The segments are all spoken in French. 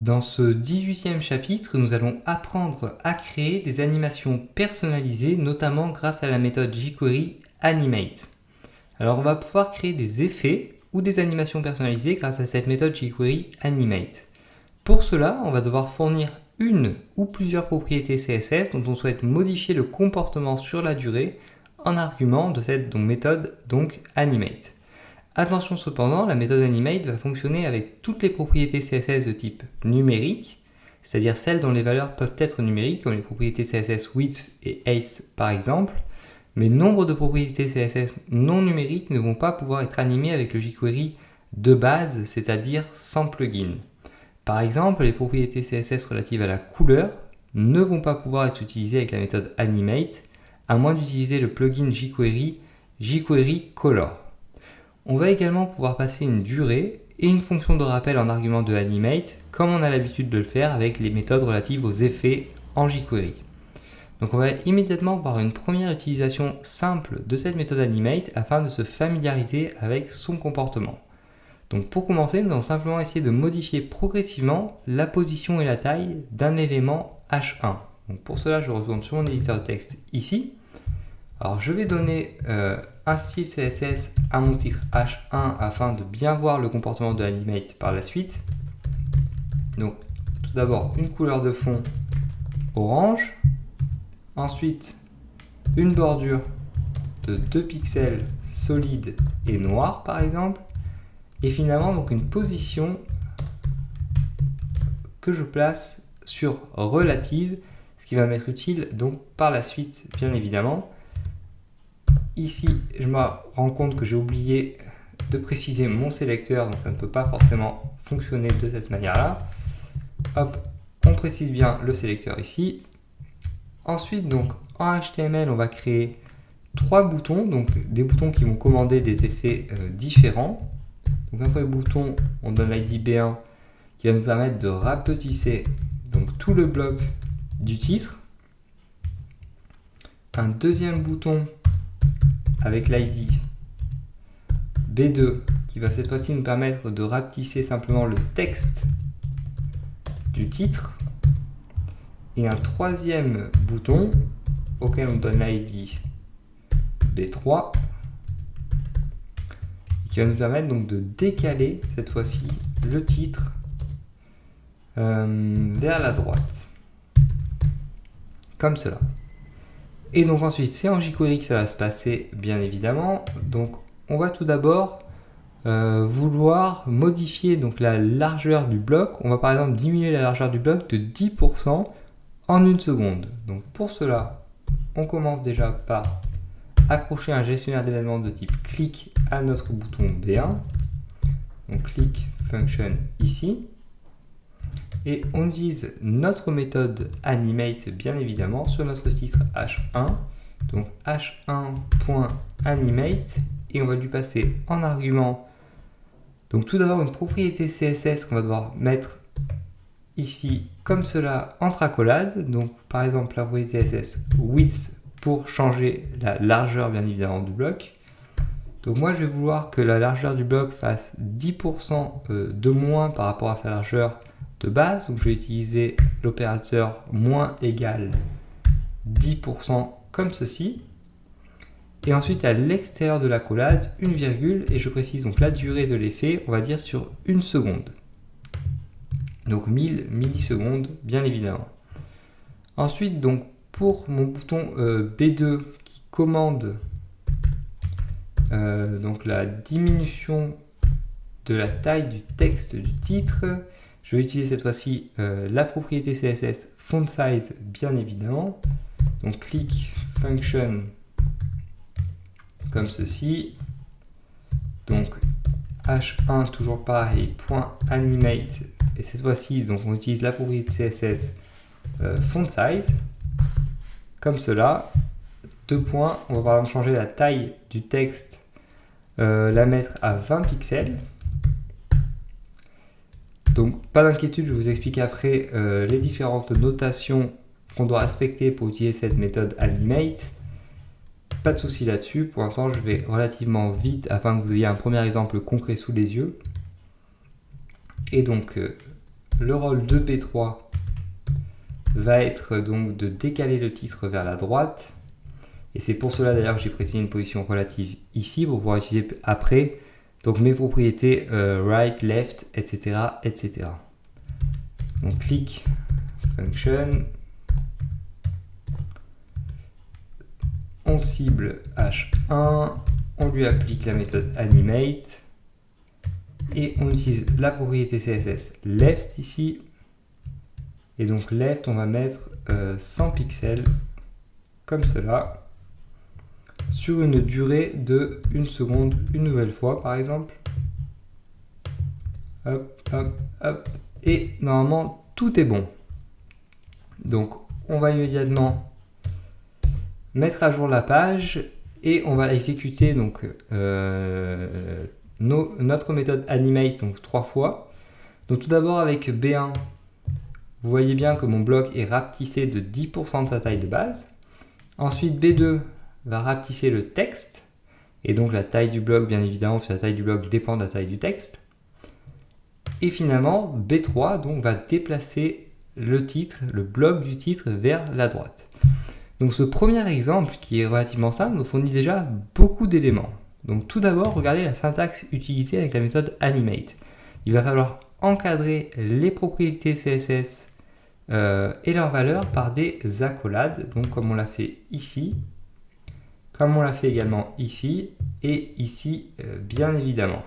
Dans ce 18e chapitre, nous allons apprendre à créer des animations personnalisées, notamment grâce à la méthode jQuery Animate. Alors on va pouvoir créer des effets ou des animations personnalisées grâce à cette méthode jQuery Animate. Pour cela, on va devoir fournir une ou plusieurs propriétés CSS dont on souhaite modifier le comportement sur la durée en argument de cette méthode Animate. Attention cependant, la méthode Animate va fonctionner avec toutes les propriétés CSS de type numérique, c'est-à-dire celles dont les valeurs peuvent être numériques, comme les propriétés CSS width et height par exemple, mais nombre de propriétés CSS non numériques ne vont pas pouvoir être animées avec le jQuery de base, c'est-à-dire sans plugin. Par exemple, les propriétés CSS relatives à la couleur ne vont pas pouvoir être utilisées avec la méthode Animate, à moins d'utiliser le plugin jQuery Color. On va également pouvoir passer une durée et une fonction de rappel en argument de Animate, comme on a l'habitude de le faire avec les méthodes relatives aux effets en jQuery. Donc on va immédiatement voir une première utilisation simple de cette méthode Animate afin de se familiariser avec son comportement. Donc pour commencer, nous allons simplement essayer de modifier progressivement la position et la taille d'un élément H1. Donc pour cela, je retourne sur mon éditeur de texte ici. Alors je vais donner un style CSS à mon titre H1 afin de bien voir le comportement de Animate par la suite. Donc tout d'abord une couleur de fond orange, ensuite une bordure de 2 pixels solide et noir par exemple, et finalement donc une position que je place sur relative, ce qui va m'être utile donc par la suite bien évidemment. Ici, je me rends compte que j'ai oublié de préciser mon sélecteur, donc ça ne peut pas forcément fonctionner de cette manière-là. Hop, on précise bien le sélecteur ici. Ensuite, donc en HTML, on va créer 3 boutons, donc des boutons qui vont commander des effets différents. Donc un premier bouton, on donne l'ID B1 qui va nous permettre de rapetisser donc tout le bloc du titre. Un deuxième bouton avec l'ID B2 qui va cette fois-ci nous permettre de rapetisser simplement le texte du titre, et un troisième bouton auquel on donne l'ID B3 qui va nous permettre donc de décaler cette fois-ci le titre vers la droite comme cela. Et donc ensuite, c'est en jQuery que ça va se passer, bien évidemment. Donc on va tout d'abord vouloir modifier donc la largeur du bloc. On va par exemple diminuer la largeur du bloc de 10% en une seconde. Donc pour cela, on commence déjà par accrocher un gestionnaire d'événements de type click à notre bouton B1. Donc click function ici. Et on utilise notre méthode Animate bien évidemment sur notre titre H1. Donc H1.animate, et on va lui passer en argument donc tout d'abord une propriété CSS qu'on va devoir mettre ici comme cela entre accolades. Donc par exemple la propriété CSS width pour changer la largeur bien évidemment du bloc. Donc moi je vais vouloir que la largeur du bloc fasse 10% de moins par rapport à sa largeur de base, donc je vais utiliser l'opérateur moins égal 10% comme ceci, et ensuite à l'extérieur de l'accolade une virgule, et je précise donc la durée de l'effet, on va dire sur une seconde, donc 1000 millisecondes bien évidemment. Ensuite donc pour mon bouton B2 qui commande donc la diminution de la taille du texte du titre, je vais utiliser cette fois-ci la propriété CSS font size bien évidemment. Donc click function comme ceci. Donc H1 toujours pareil, .animate, et cette fois-ci donc on utilise la propriété CSS font size comme cela. 2 points, on va par exemple changer la taille du texte, la mettre à 20 pixels. Donc pas d'inquiétude, je vous explique après les différentes notations qu'on doit respecter pour utiliser cette méthode Animate. Pas de souci là-dessus, pour l'instant je vais relativement vite afin que vous ayez un premier exemple concret sous les yeux. Et donc le rôle de B3 va être donc de décaler le titre vers la droite. Et c'est pour cela d'ailleurs que j'ai précisé une position relative ici pour pouvoir utiliser après donc mes propriétés right, left, etc., etc. Donc click function, on cible H1, on lui applique la méthode animate et on utilise la propriété CSS left ici. Et donc left, on va mettre 100 pixels comme cela sur une durée de 1 seconde une nouvelle fois par exemple. Hop, hop, hop. Et normalement tout est bon. Donc on va immédiatement mettre à jour la page et on va exécuter donc notre méthode animate donc 3 fois. Donc tout d'abord avec B1, vous voyez bien que mon bloc est rapetissé de 10% de sa taille de base. Ensuite B2 va rapetisser le texte et donc la taille du bloc bien évidemment, parce que la taille du bloc dépend de la taille du texte. Et finalement B3 donc va déplacer le titre, le bloc du titre vers la droite. Donc ce premier exemple qui est relativement simple nous fournit déjà beaucoup d'éléments. Donc tout d'abord, regardez la syntaxe utilisée avec la méthode animate. Il va falloir encadrer les propriétés CSS et leurs valeurs par des accolades, donc comme on l'a fait ici, comme on l'a fait également ici et ici bien évidemment.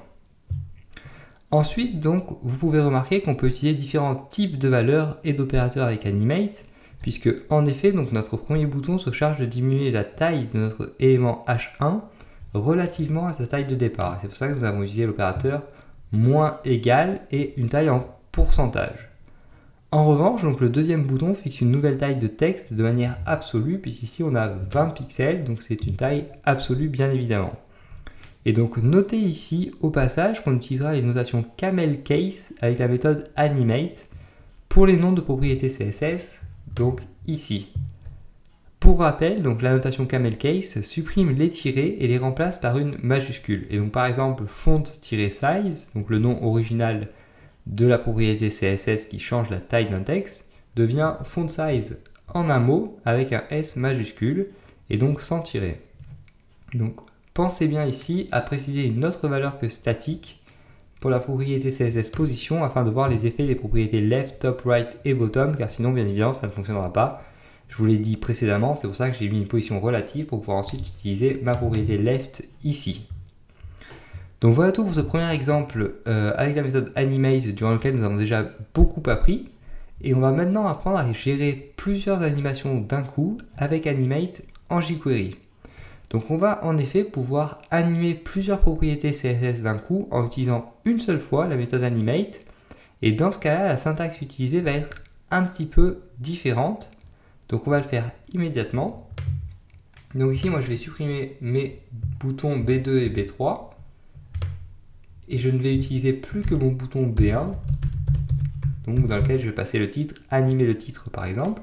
Ensuite, donc, vous pouvez remarquer qu'on peut utiliser différents types de valeurs et d'opérateurs avec animate, puisque en effet, donc, notre premier bouton se charge de diminuer la taille de notre élément H1 relativement à sa taille de départ. C'est pour ça que nous avons utilisé l'opérateur moins égal et une taille en pourcentage. En revanche, donc, le deuxième bouton fixe une nouvelle taille de texte de manière absolue, puisqu'ici on a 20 pixels, donc c'est une taille absolue bien évidemment. Et donc notez ici au passage qu'on utilisera les notations camel case avec la méthode animate pour les noms de propriétés CSS, donc ici. Pour rappel, donc la notation camel case supprime les tirets et les remplace par une majuscule. Et donc par exemple font-size, donc le nom original de la propriété CSS qui change la taille d'un texte, devient font size en un mot avec un S majuscule et donc sans tiret. Donc pensez bien ici à préciser une autre valeur que statique pour la propriété CSS position afin de voir les effets des propriétés left, top, right et bottom, car sinon bien évidemment ça ne fonctionnera pas. Je vous l'ai dit précédemment, c'est pour ça que j'ai mis une position relative pour pouvoir ensuite utiliser ma propriété left ici. Donc voilà tout pour ce premier exemple avec la méthode animate durant lequel nous avons déjà beaucoup appris. Et on va maintenant apprendre à gérer plusieurs animations d'un coup avec animate en jQuery. Donc on va en effet pouvoir animer plusieurs propriétés CSS d'un coup en utilisant une seule fois la méthode animate. Et dans ce cas-là, la syntaxe utilisée va être un petit peu différente. Donc on va le faire immédiatement. Donc ici, moi je vais supprimer mes boutons B2 et B3. Et je ne vais utiliser plus que mon bouton B1. Donc dans lequel je vais passer le titre, animer le titre par exemple.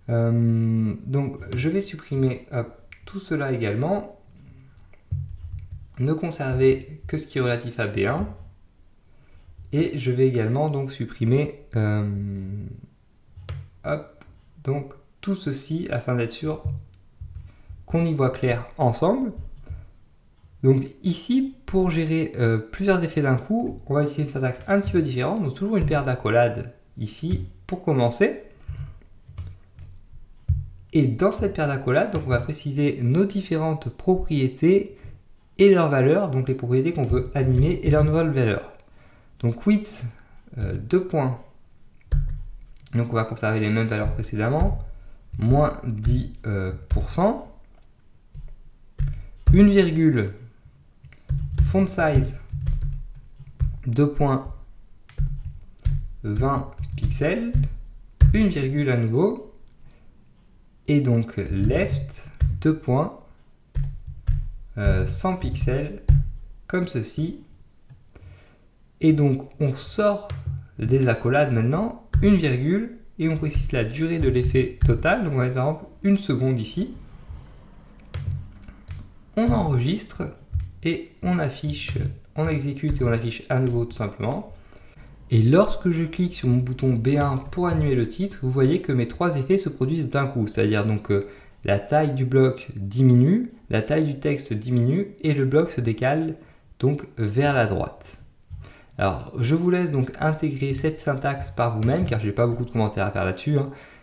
Donc je vais supprimer tout cela également, ne conserver que ce qui est relatif à B1 et je vais également donc supprimer donc tout ceci afin d'être sûr qu'on y voit clair ensemble. Donc ici, pour gérer plusieurs effets d'un coup, on va utiliser une syntaxe un petit peu différente, donc toujours une paire d'accolades ici pour commencer. Et dans cette paire d'accolades, donc on va préciser nos différentes propriétés et leurs valeurs, donc les propriétés qu'on veut animer et leurs nouvelles valeurs. Donc width, 2 points. Donc on va conserver les mêmes valeurs précédemment, moins 10%. Une virgule, font size, 2 points, 20 pixels. Une virgule à nouveau. Et donc left, 2 points, 100 pixels, comme ceci. Et donc on sort des accolades maintenant, une virgule, et on précise la durée de l'effet total. Donc on va mettre par exemple 1 seconde ici. On enregistre et on affiche, on exécute et on affiche à nouveau tout simplement. Et lorsque je clique sur mon bouton B1 pour animer le titre, vous voyez que mes 3 effets se produisent d'un coup. C'est-à-dire donc la taille du bloc diminue, la taille du texte diminue et le bloc se décale donc vers la droite. Alors je vous laisse donc intégrer cette syntaxe par vous-même car je n'ai pas beaucoup de commentaires à faire là-dessus.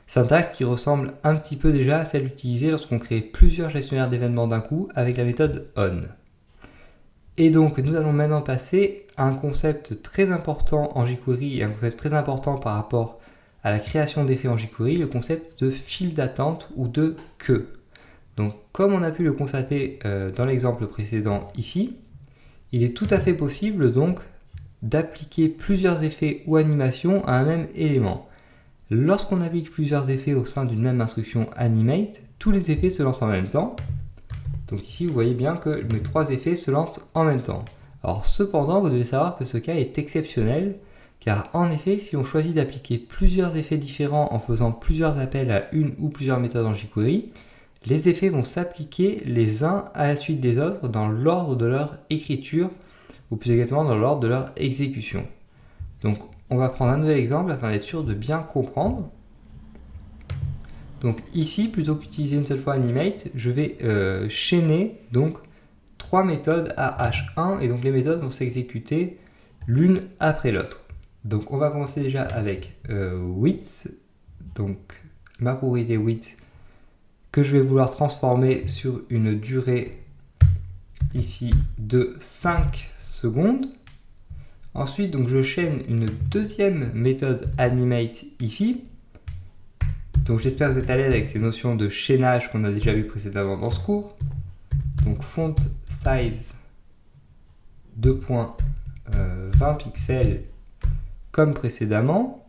Syntaxe qui ressemble un petit peu déjà à celle utilisée lorsqu'on crée plusieurs gestionnaires d'événements d'un coup avec la méthode on. Et donc nous allons maintenant passer à un concept très important en jQuery et un concept très important par rapport à la création d'effets en jQuery, le concept de file d'attente ou de queue. Donc comme on a pu le constater dans l'exemple précédent ici, il est tout à fait possible donc d'appliquer plusieurs effets ou animations à un même élément. Lorsqu'on applique plusieurs effets au sein d'une même instruction animate, tous les effets se lancent en même temps. Donc ici, vous voyez bien que mes 3 effets se lancent en même temps. Alors cependant, vous devez savoir que ce cas est exceptionnel, car en effet, si on choisit d'appliquer plusieurs effets différents en faisant plusieurs appels à une ou plusieurs méthodes en jQuery, les effets vont s'appliquer les uns à la suite des autres dans l'ordre de leur écriture, ou plus exactement dans l'ordre de leur exécution. Donc on va prendre un nouvel exemple afin d'être sûr de bien comprendre. Donc ici, plutôt qu'utiliser une seule fois animate, je vais chaîner donc 3 méthodes à H1 et donc les méthodes vont s'exécuter l'une après l'autre. Donc on va commencer déjà avec width, donc ma propriété width que je vais vouloir transformer sur une durée ici de 5 secondes. Ensuite, donc, je chaîne une deuxième méthode animate ici. Donc j'espère que vous êtes à l'aise avec ces notions de chaînage qu'on a déjà vu précédemment dans ce cours. Donc font size 2.20 pixels comme précédemment.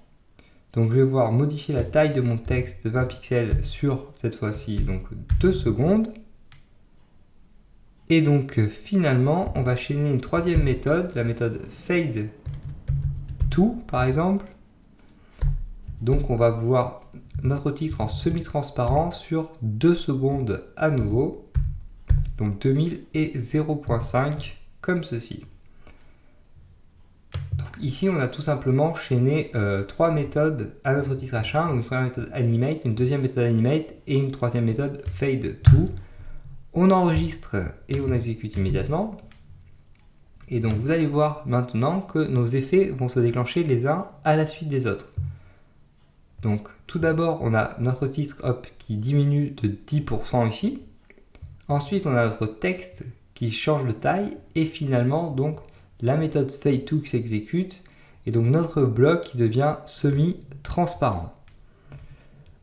Donc je vais voir modifier la taille de mon texte de 20 pixels sur cette fois-ci donc 2 secondes. Et donc finalement, on va chaîner une troisième méthode, la méthode fade to par exemple. Donc on va voir notre titre en semi-transparent sur 2 secondes à nouveau. Donc 2000 et 0.5 comme ceci. Donc ici on a tout simplement chaîné 3 méthodes à notre titre H1, donc une première méthode animate, une deuxième méthode animate et une troisième méthode fade to. On enregistre et on exécute immédiatement. Et donc vous allez voir maintenant que nos effets vont se déclencher les uns à la suite des autres. Donc tout d'abord on a notre titre hop, qui diminue de 10% ici. Ensuite on a notre texte qui change de taille. Et finalement donc la méthode fade2 qui s'exécute. Et donc notre bloc qui devient semi-transparent.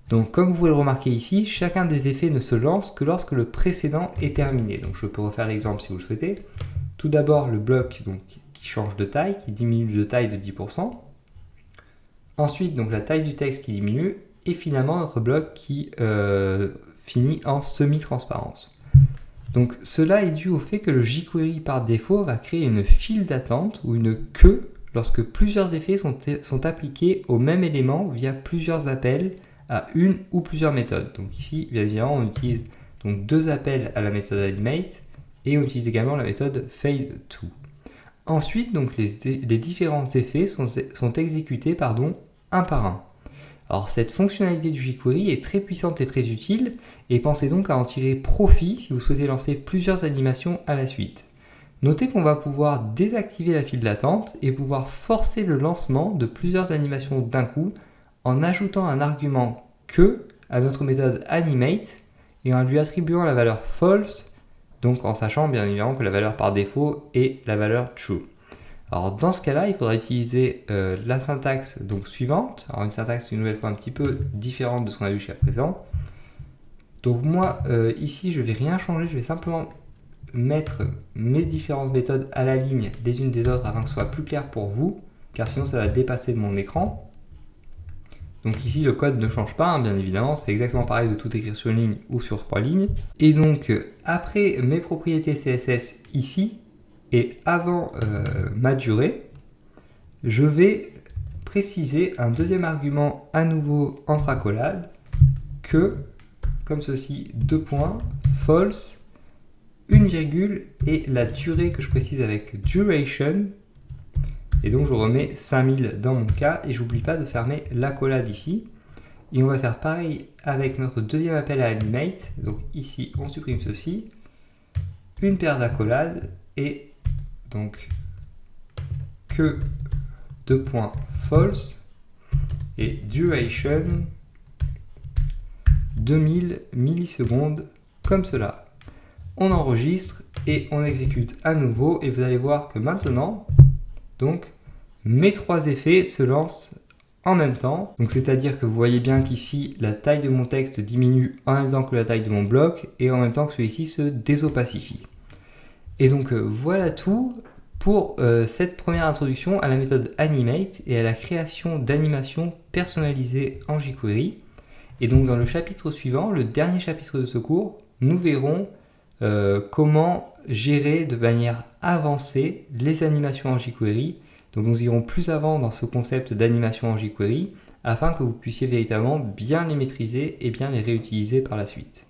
Donc comme vous pouvez le remarquer ici, chacun des effets ne se lance que lorsque le précédent est terminé. Donc je peux refaire l'exemple si vous le souhaitez. Tout d'abord le bloc donc, qui change de taille, qui diminue de taille de 10%. Ensuite donc la taille du texte qui diminue. Et finalement notre bloc qui finit en semi-transparence. Donc cela est dû au fait que le jQuery par défaut va créer une file d'attente ou une queue lorsque plusieurs effets sont appliqués au même élément via plusieurs appels à une ou plusieurs méthodes. Donc ici, bien évidemment, on utilise donc 2 appels à la méthode animate et on utilise également la méthode fade2. Ensuite, donc, les différents effets sont exécutés un par un. Alors cette fonctionnalité du jQuery est très puissante et très utile et pensez donc à en tirer profit si vous souhaitez lancer plusieurs animations à la suite. Notez qu'on va pouvoir désactiver la file d'attente et pouvoir forcer le lancement de plusieurs animations d'un coup en ajoutant un argument que à notre méthode animate et en lui attribuant la valeur false, donc en sachant bien évidemment que la valeur par défaut est la valeur true. Alors dans ce cas-là, il faudra utiliser la syntaxe donc suivante, alors une syntaxe une nouvelle fois un petit peu différente de ce qu'on a vu jusqu'à présent. Donc moi ici je ne vais rien changer, je vais simplement mettre mes différentes méthodes à la ligne les unes des autres afin que ce soit plus clair pour vous, car sinon ça va dépasser de mon écran. Donc ici le code ne change pas, bien évidemment, c'est exactement pareil de tout écrire sur une ligne ou sur 3 lignes. Et donc après mes propriétés CSS ici, et avant ma durée, je vais préciser un deuxième argument à nouveau entre accolades, que, comme ceci, 2 points, false, une virgule, et la durée que je précise avec duration, Et donc je remets 5000 dans mon cas et j'oublie pas de fermer l'accolade ici. Et on va faire pareil avec notre deuxième appel à Animate. Donc ici, on supprime ceci. Une paire d'accolades et donc que false et duration 2000 millisecondes comme cela. On enregistre et on exécute à nouveau et vous allez voir que maintenant, donc, mes trois effets se lancent en même temps. Donc c'est-à-dire que vous voyez bien qu'ici, la taille de mon texte diminue en même temps que la taille de mon bloc et en même temps que celui-ci se désopacifie. Et donc voilà tout pour cette première introduction à la méthode Animate et à la création d'animations personnalisées en jQuery. Et donc dans le chapitre suivant, le dernier chapitre de ce cours, nous verrons comment gérer de manière avancée les animations en jQuery. Donc nous irons plus avant dans ce concept d'animation en jQuery afin que vous puissiez véritablement bien les maîtriser et bien les réutiliser par la suite.